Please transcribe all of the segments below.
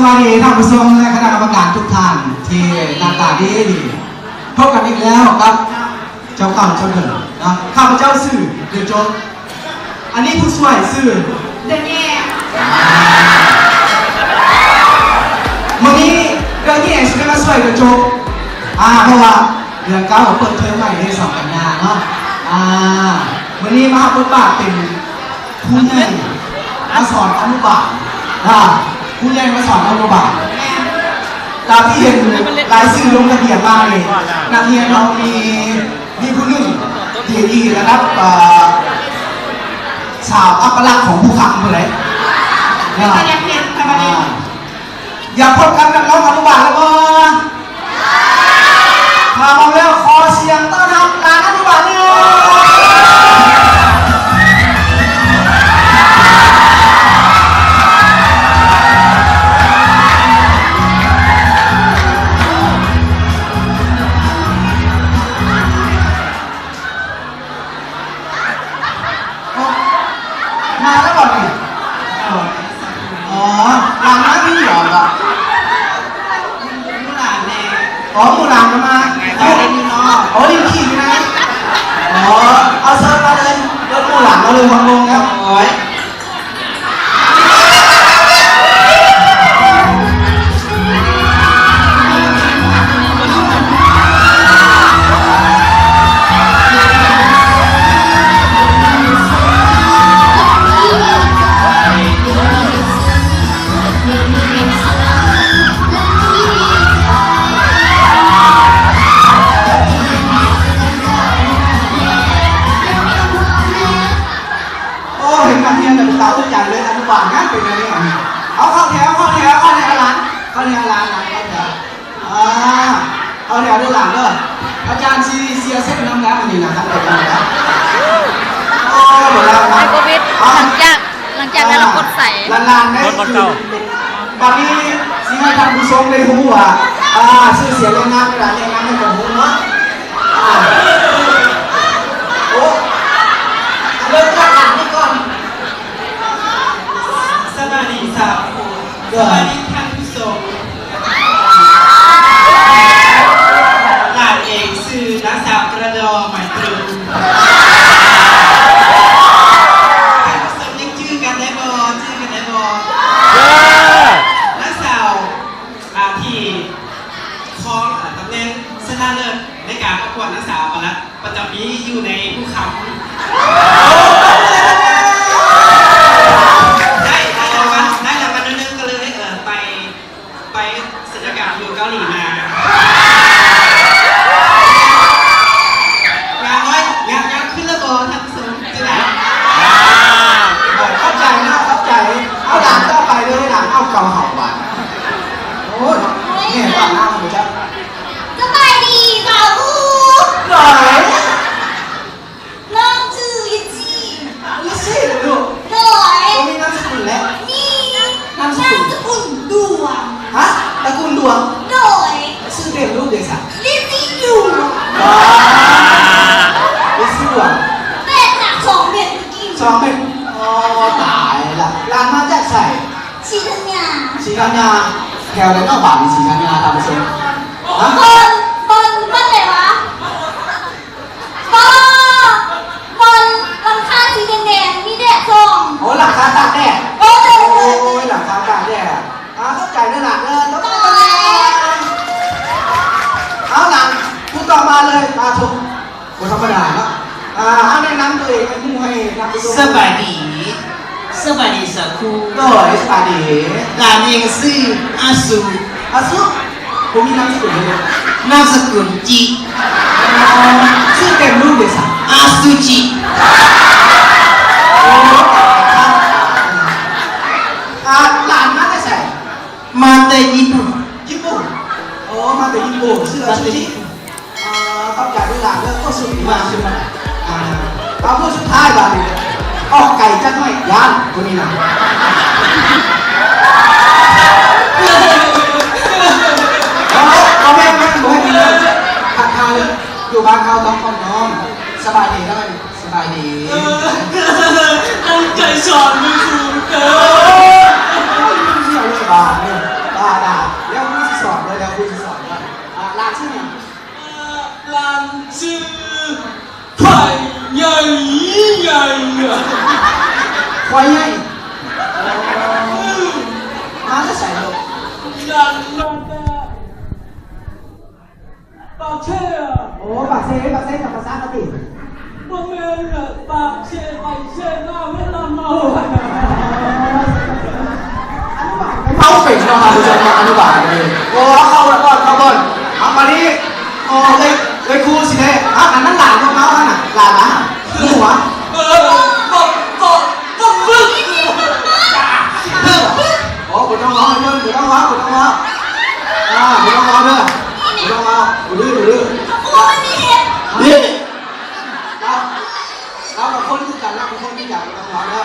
วัสดีท่านผู้ชมและคณะกรรมการทุกท่านที่หน้าตาดีพบกันอีกแล้วครับเจ้าข่าวเจ้าเถิดนะข้าพเจ้าสื่อเดือดจนอันนี้ผู้ช่วยสื่อเดือดแย่วันนี้เดือนที่จะมาช่วยเดือดจนเพราะว่าเดือนเก้าเปิดเทอมใหม่ใน2 กันยาเนาะวันนี้มาบทบาทเป็นผู้ใหญ่มาสอนอนุบาลผู้ใหญ่มาสอนอนุบาลตามที่เห็นรายชื่อลงทะเบียนมาเลยนักเรียนเรามีผู้หนึ่งดีนะครับชาวอัปลักษณ์ของผู้ขังคนไหนอยากพบกันกับน้องอนุบาลแล้วก็พามาแล้วขอเสียงต้อนรับหลานอนุบาลเนี่ยมาแล้วก่อนดิหลังนั้นที่หยอดอ่ะมูหลานมาอยู่ขี่นะเอาเซิร์ฟมาเลยรถมูหลานมาเลยงงครับสาวจันเลยอนุบาลงั้นเป็นอะไรเนี่ยเอาเข้าแถวร้านเข้าแถวด้วยหลังเลยอาจารย์เสียเส้นน้ำแล้วนี่นะครับเด็กนะครับหมดแล้วครับโควิดหลังจากนั้นเรากดใส่ลานได้ตอนนี้สิให้ท่านผู้ชมได้รู้ว่าชื่อเสียงเรียงนามเวลาเรียงนามให้ผมรู้เนาะเริ่มจากหลังนี่ก่อนสวัสดีสาวสวัสดีท่านผู้ชมหลานเอกชื่อนางสาวกระดอหมายตรึงท่านผู้ชมยังชื่อกันได้บ่นางสาวที่ครองตำแหน่งชนะเลิศในการประกวดนางสาวประจำปีอยู่ในภูเขาไปศิลปกรรมอยู่เกาหลีมางานขึ้นระบบทำสมจะได้เข้าใจเอาหลังต่อไปเลยหลังเอาเก่าเห่าหวานโอ้ยนี่หวานน้ำหมูจ้ะสบายดีสาวอูหน่อยน้องชื่อยิซี่ลูกหน่อยมีนามสกุลแล้วนี่นามสกุลดวงตระกูลดวงหน่อยชื่อเต็มรูปเด็กสาวลิซี่ดูลิซี่ดวงแต่หนัก2 เม็ดกิน2 เม็ดตายละร้านมาจากใส่สีธัญญาแถวไหนนอกบ้านมีสีธัญญาตามไปชมบนไหนวะบนหลังคาสีแดงมีแดดส่องหลังคาตากแดดโอ้ยหลังคาตากแดดเข้าใจได้หลังเลยต้องเอาหลังพูดต่อมาเลยตาชมคนธรรมดาเนาะแนะนำตัวเองให้ผู้ให้นำไปสบายดีสักครู่สบายดีหลานเองชื่ออาซูผมมีนามสกุลเลยนามสกุลจิชื่อเต็มรูปเลยสักอาซูจิหลานมาได้ใส่มาแต่ญี่ปุ่นมาแต่ญี่ปุ่นชื่ออาซูจิเข้าใจได้หลานแล้วก็สุดมากใช่ไหมเอาพูดสุดท้ายบ้างออกไก่จังหน่อยย่านคนนี้นะเอาแม่ขัดทางเลยอยู่บ้านเขาต้องน้องสบายดีแล้วกันสบายดีตั้งใจสอนไม่ถูกเกินเชื่อเลยบ้าเนี่ย ควายใหญ่มาจะใส่ลง ปากเช่อะ โอ้ปากเซ่กับภาษาอังกฤษ บางเมืองอะปากเช่ไปเช่มาเวลาเมาอะ เข้าเป็ดเรามาดูจะมาอนุบาลเลยโอ้เข้าแล้วก่อนเอามานี่โอ้เลยครูสิเนี่ยอันนั้นหลานของเขาอ่ะหลานนะหัว บอกฟึก โอ้คุณต้องร้องเพื่อนคุณต้องร้องเด้อคุณต้องร้องดูดื้อ ครูไม่มีเหตุ นี่เรากับคนที่กันเราเป็นคนที่อยากคุณต้องร้องเด้อ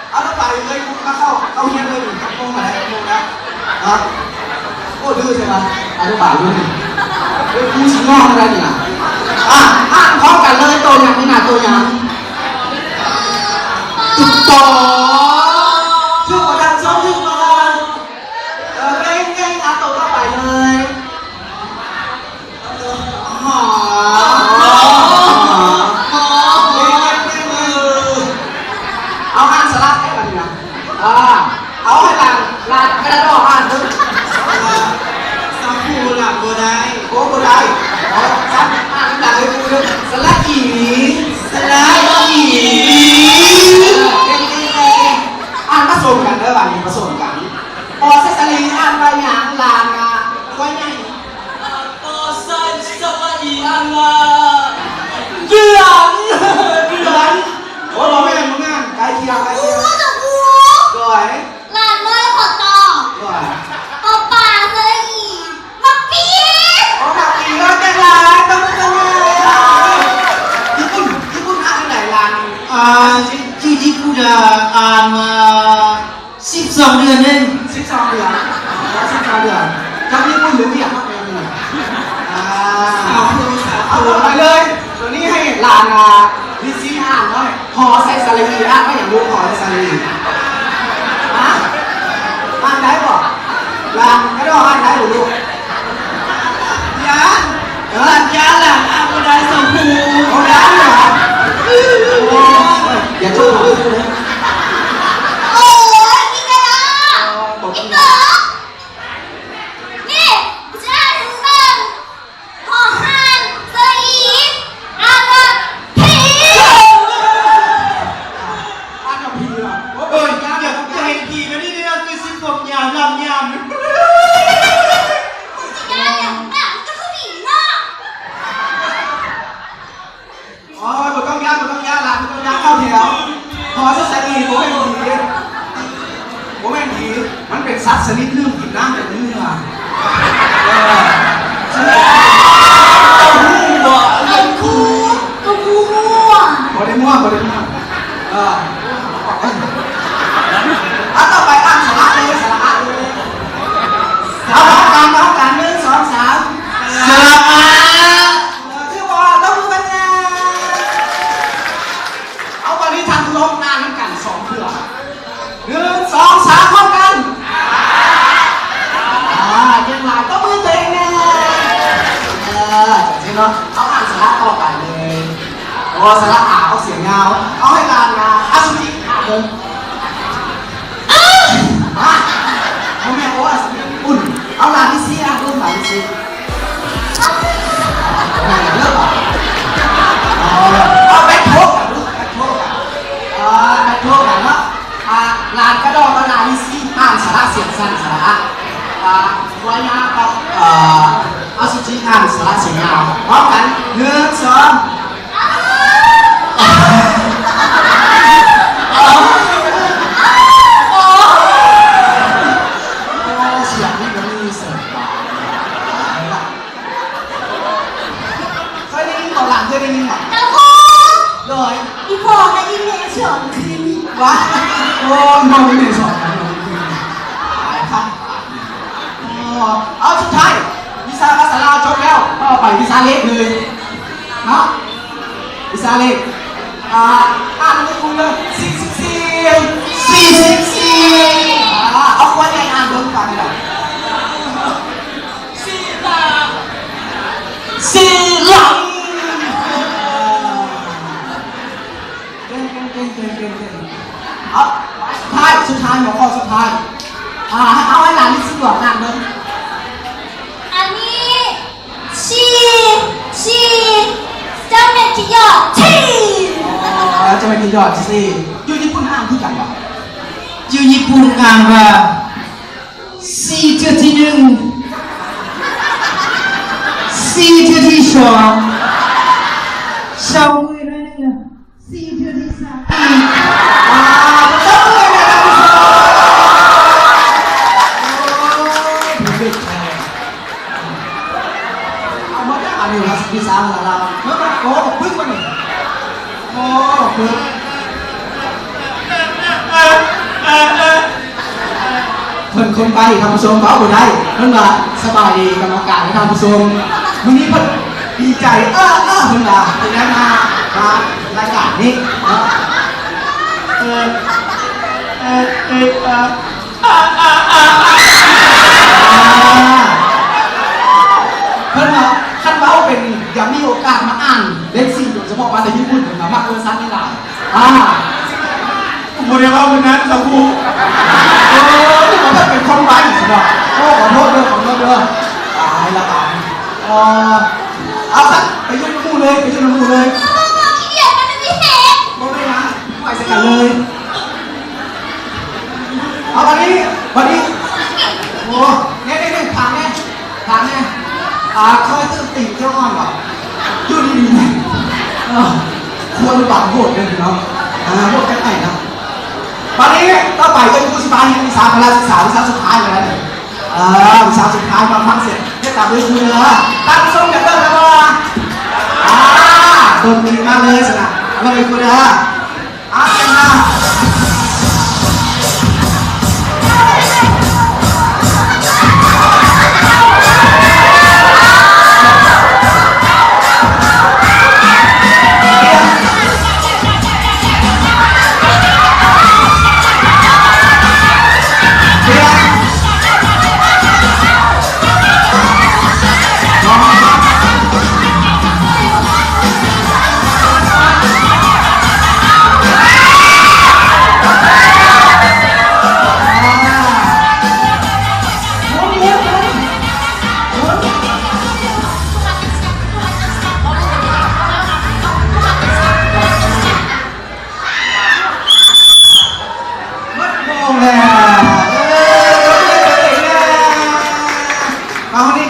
เอาแล้วไปเลยคุณมาเข้าเฮียนเลยครับโมงมาแล้วโมงนะโอ้ดื้อใช่ไหมอนุบาลดื้อเลยครูสิงห์อะไรเนี่ยอ่านพร้อมกันเลยตัวอย่างนี่นะตัวอย่างตุ๊กต่อชื่อว่าดังซ้อมชื่อว่าดังเร่งอ่านตัวต่อไปเลยหอเอาอ่านสลับให้มันนะเอาให้ลานกระดองอ่านด้วย สัมผูหลักบัวได้ โอ้ก็ได้ซักอ่านดังเลยกูเลยสลักอีอ่านผสมกันเด้อบ้านนี้ผสมกันพอเซซาลีอ่านไปอย่างลานไว้ไง ปอสันสวัสดีอังลาเดือน โอ้เราไม่ได้มึงงานไกลเคียง ครูกับครู ก่อย หลานน้อยขอต่อ ก่อย ต่อป่าเสยอีมักปี๊ด โอ้ผักอีก็จะลานต้องญี่ปุ่นอ่านไหนลาน ที่กูจะอ่านมา12 เดือนเอง 12 เดือนจากญี่ปุ่นหรือเวียดนามเองสาวผูสาว เอา ผู ไปเลยตัวนี้ให้ลานลิซี่อ่านหน่อยพอใส่ซาลีอ่านไม่อย่างรู้พอใส่ซาลีอ่านได้ป่ะลานไม่ต้องอ่านได้หรือลูก ยานหลักยานหลักอาบัวได้สัมผู โอ้ได้เหรออย่าโทษเลย โอ้ยกินกันนะอีกเหรอนี่จะอ่านถึงเรื่องหอหันเสยอีอ่านว่าผี อ่านกับพีเหรอ อยากจะเห็นผีนะนี่นะคือสิบผมยามลำยาม สิงานเนี่ยอ่ะก็คือผีเนาะ อ๋อไม่ต้องย้ำลานไม่ต้องย้ำเข้าแถวพอใส่ซาลีผมไม่ผีมันเป็นสัตว์ชนิดนึงกินน้ำแบบนี้เหรอครูก็ครูมั่ว บริมั่วต่อไปอ่านสาระเลยเอาการ1 2 3 สลับมา ชื่อว่าต้องรู้กันนะเอาตอนนี้ทำลงหน้าน้ำกัน2 เถื่อ1 2 3พร้อมกันยังไงก็มือตัวเองแน่จริงเนาะเอาอ่านสาระต่อไปเลยโอ้สาระเอาเสียงเงาเอาให้ลานงาอาสุจิเลยเอาแม่โอ้อุ่นเอาลานที่ซีอ่ะอุ่นลานที่ซีเลิกเอาแบ็คโทกกันลูกแบ็คโทกกันเนาะลานกระดองลานที่ซีอ่านสาระเสียงสั้นสาระไว้นะกับอาสุจิอ่านสาระเสียงเงาพร้อมกัน1 2เสียงนี่ก็มีเสียงบ้าเคยได้ยินต่อหลังเคยได้ยินไหม แต่ครู เลย อีพอกับอีเมย์เฉยคือ ว่าโอ้มองไม่เห็นสอนกันเลยเอาสุดท้ายวิชาภาษาลาวจบแล้วก็ไปวิชาเล็กเลยเนาะวิชาเล็กอ่านให้คุณเลย44เอาควรใหญ่อ่านเบิ่งฟังหน่อย สีหลัง เก่งเอา หัวข้อสุดท้ายเอาให้หลานลิซี่บอกงานเลย อันนี้ชีเจ้าเม็ดที่ยอดชี จะไปกินยอดสิอยู่ญี่ปุ่นห้ามที่กันวะ อยู่ญี่ปุ่นอ่านว่าสี่เทือที่หนึ่งสี่เทือที่สองสองมือนั่นเองสี่เทือที่สาม ต้องเลยนะท่านผู้ชมเอามาได้อะไรวะพี่สาวเราเมื่อโอ้พึ่งมาหนึ่งโอ้พึ่งเพิ่นคนไปท่านผู้ชมเขาบ่ได้เพิ่นว่าสบายดีกรรมการท่านผู้ชมวันนี้เพิ่นดีใจเพิ่นว่าจะได้มารายการนี้เนาะเพิ่นว่าคันเว้าเป็นอยากมีโอกาสมาอ่านเลข4โดยเฉพาะมาแต่ญี่ปุ่นเพิ่นว่ามักเอิ้นซันนี่ล่ะโมเดลว่าวันนั้นสังคู ที่ผมเป็นคนไว้สิบอกโอ้ขอโทษเด้อตายละตายเอาสักไปยืนน้ำมูเลยไปยืนน้ำมูเลย ขี้เกียจมันไม่เห็น โมไม่นะไปสักกันเลยเอาวันนี้โอ้เนี่ยถามเนี่ยคอยตื่นตีเจ้าอ้อนหรออยู่ดีๆเนี่ยควรหรือเปล่าโหดเลยเนาะโหดกันไหนนะวันนี้ต่อไปจะมีผู้สิบายที่มี3พละศึกษาวิชาสุดท้ายเลยนะวิชาสุดท้ายมาฟังเสร็จให้ตามด้วยคุณเลยตั้งทรงกันเริ่มแล้วว่าโดนดีมากเลยสินะเราไปคุณเลยเต็มหน้า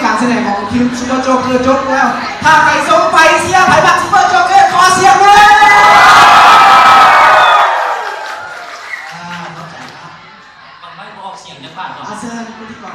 การแสดงของทีมซูเปอร์โจ๊กเกอร์จบแล้ว ถ้าใครส่งไปเสียไผ่บัตรซูเปอร์โจ๊กเกอร์ขอเสียงด้วยมันไม่บอกเสียงจะผ่านหรอ อาเซียนพิธีกร